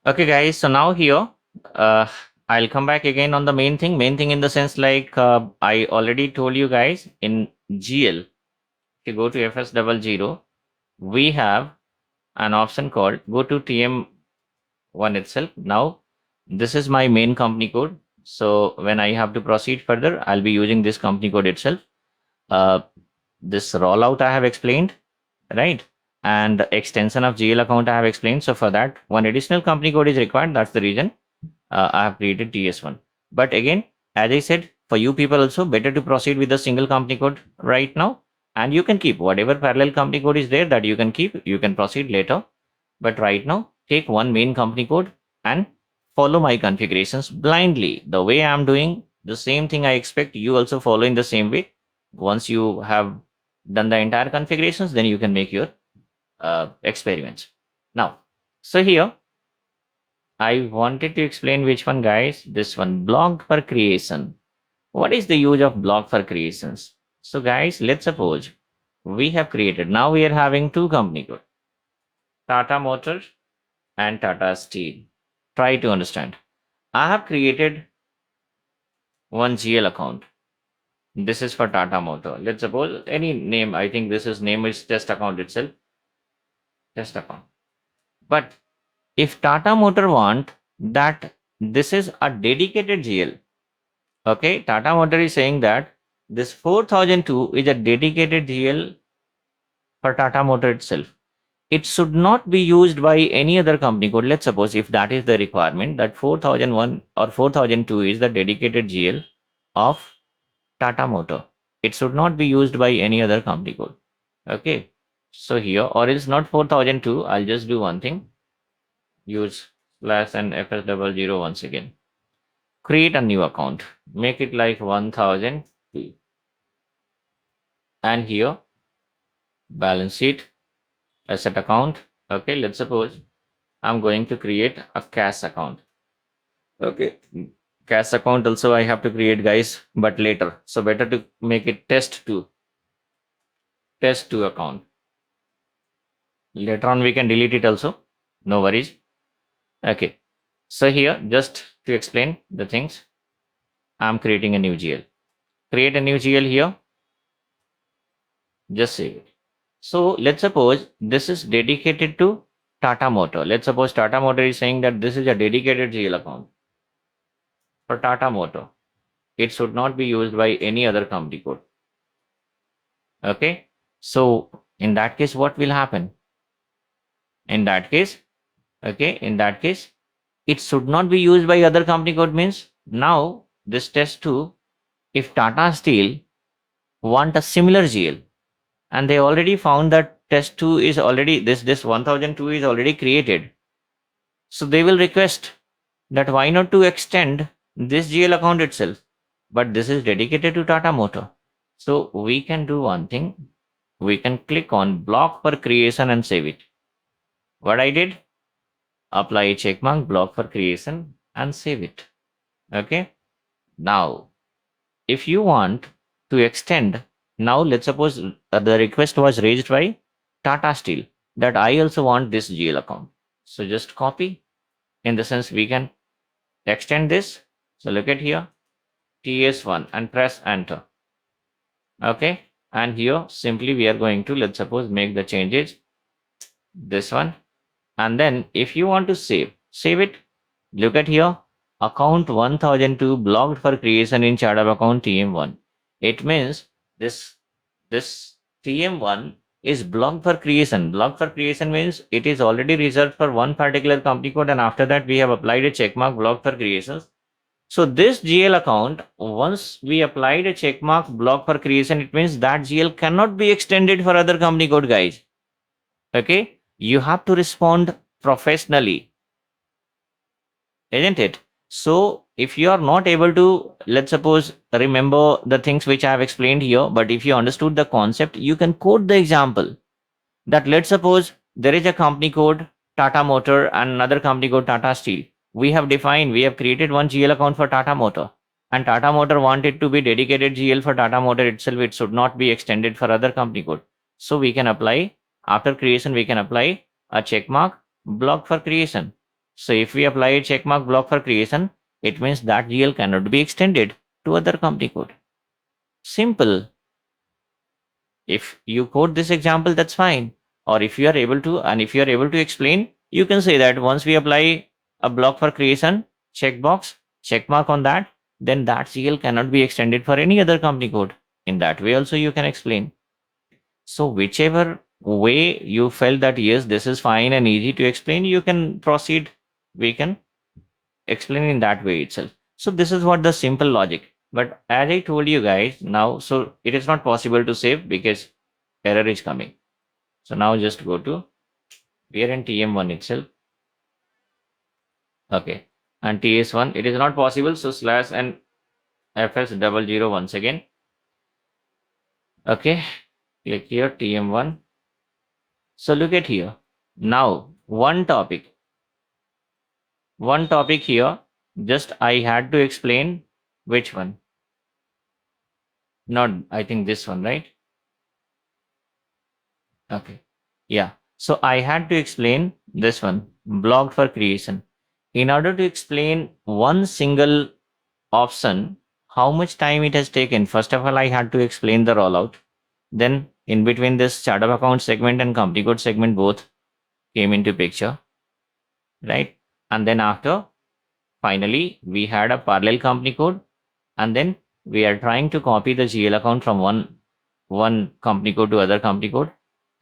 Okay, guys. So now here, uh, I'll come back again on the main thing. Main thing in the sense like I already told you guys in GL. If you go to FS00, we have an option called go to TM1 itself. Now, this is my main company code. So when I have to proceed further, I'll be using this company code itself. Uh, this rollout I have explained, right? And the extension of GL account I have explained. So for that, one additional company code is required. That's the reason I have created TS1. But again, as I said, for you people also, better to proceed with the single company code right now. And you can keep whatever parallel company code is there that you can keep. You can proceed later. But right now, take one main company code and follow my configurations blindly. The way I'm doing, the same thing I expect you also follow in the same way. Once you have done the entire configurations, then you can make your experiments. Now, so here I wanted to explain which one, guys. This one, block for creation. What is the use of block for creations? So, guys, let's suppose we have created. Now we are having two company code, Tata Motor and Tata Steel. Try to understand. I have created one GL account. This is for Tata Motor. Let's suppose any name. I think this is name is test account itself. Test account. But if Tata Motor want that this is a dedicated GL, okay, Tata Motor is saying that this 4002 is a dedicated GL for Tata Motor itself. It should not be used by any other company code. Let's suppose if that is the requirement that 4001 or 4002 is the dedicated GL of Tata Motor. It should not be used by any other company code. Okay. So here, or else not 4002, I'll just do one thing. Use slash and FS00 once again. Create a new account. Make it like 1002. And here, balance sheet, asset account. Okay, let's suppose I'm going to create a cash account. Okay. Cash account also I have to create, guys, but later. So better to make it test2 account. Later on we can delete it also. No worries. Okay. So here, just to explain the things, I'm creating a new GL. Create a new GL here. Just save it. So let's suppose this is dedicated to Tata Motor. Let's suppose Tata Motor is saying that this is a dedicated GL account for Tata Motor. It should not be used by any other company code. Okay. So in that case, what will happen? In that case, okay, in that case, it should not be used by other company code means now this test2, if Tata Steel want a similar GL and they already found that test2 is already this 1002 is already created, so they will request that why not to extend this GL account itself, but this is dedicated to Tata Motor. So we can do one thing, we can click on block for creation and save it. What I did, apply a checkmark, block for creation and save it. Okay. Now, if you want to extend, now let's suppose the request was raised by Tata Steel that I also want this GL account. So just copy, in the sense we can extend this. So look at here, TS1 and press enter. Okay. And here simply we are going to, let's suppose, make the changes. This one. And then if you want to save it, look at here, account 1002 blocked for creation in chart of account TM1. It means this TM1 is blocked for creation. Blocked for creation means it is already reserved for one particular company code, and after that we have applied a checkmark blocked for creations. So this GL account, once we applied a checkmark block for creation, it means that GL cannot be extended for other company code, guys. Okay, you have to respond professionally, isn't it? So if you are not able to, let's suppose, remember the things which I have explained here, but if you understood the concept, you can quote the example that let's suppose there is a company code Tata Motor and another company code Tata Steel. We have created one GL account for Tata Motor, and Tata Motor wanted to be dedicated GL for Tata Motor itself. It should not be extended for other company code. So we can apply, after creation, we can apply a check mark block for creation. So if we apply a checkmark block for creation, it means that GL cannot be extended to other company code. Simple. If you quote this example, that's fine. Or if you are able to, and if you are able to explain, you can say that once we apply a block for creation, checkbox, checkmark on that, then that CL cannot be extended for any other company code. In that way also you can explain. So whichever way you felt that yes, this is fine and easy to explain, you can proceed. We can explain in that way itself. So this is what the simple logic. But as I told you guys now, so it is not possible to save because error is coming. So now just go to here in TM1 itself. Okay. And TS1, it is not possible. So slash and FS00 once again. Okay. Click here TM1. So look at here. Now one topic here. Just I had to explain which one. Not, I think this one, right? Okay. Yeah. So I had to explain this one, blocked for creation. In order to explain one single option, how much time it has taken? First of all, I had to explain the rollout. Then in between this chart of account segment and company code segment both came into picture, right? And then after, finally, we had a parallel company code, and then we are trying to copy the GL account from one company code to other company code.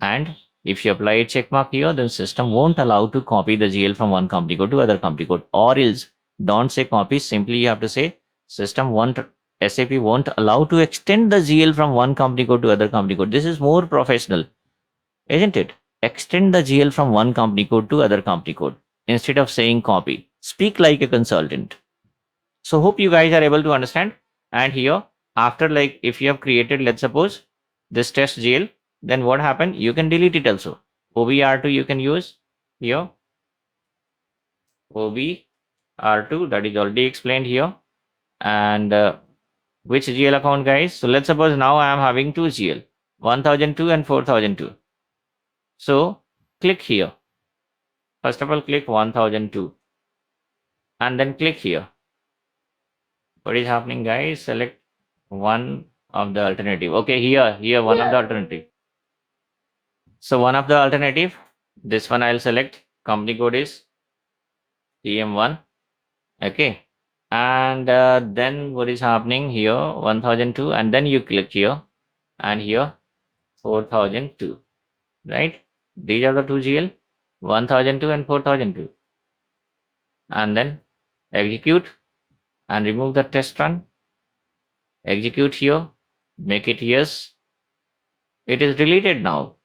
And if you apply a check mark here, then system won't allow to copy the GL from one company code to other company code. Or else, don't say copy. Simply you have to say SAP won't allow to extend the GL from one company code to other company code. This is more professional, isn't it? Extend the GL from one company code to other company code instead of saying copy. Speak like a consultant. So hope you guys are able to understand. And here, after like if you have created, let's suppose this test GL, then what happened? You can delete it also. OBR2 you can use here. OBR2 that is already explained here. And which GL account, guys? So let's suppose now I am having two GL, 1002 and 4002. So click here. First of all, click 1002 and then click here. What is happening, guys? Select one of the alternative. Okay, here one of the alternative. So one of the alternative, this one I'll select. Company code is TM1. Okay, and then what is happening here? 1002, and then you click here, and here 4002. Right? These are the two GL, 1002 and 4002. And then execute and remove the test run. Execute here, make it yes. It is deleted now.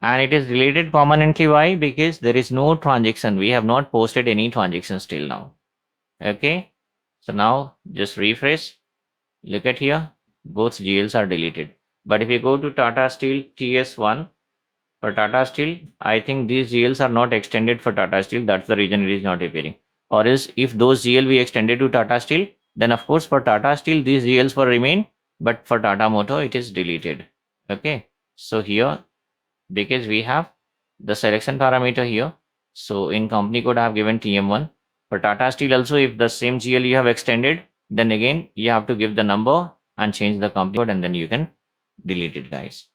And it is deleted permanently. Why? Because there is no transaction. We have not posted any transactions till now. Okay. So now just refresh. Look at here. Both GLs are deleted. But if you go to Tata Steel TS1, for Tata Steel, I think these GLs are not extended for Tata Steel. That's the reason it is not appearing. Or else if those GL we extended to Tata Steel, then of course for Tata Steel these GLs will remain. But for Tata Motor it is deleted. Okay. So here, because we have the selection parameter here. So in company code I have given TM1. For Tata Steel also, if the same GL you have extended, then again you have to give the number and change the company code, and then you can delete it, guys.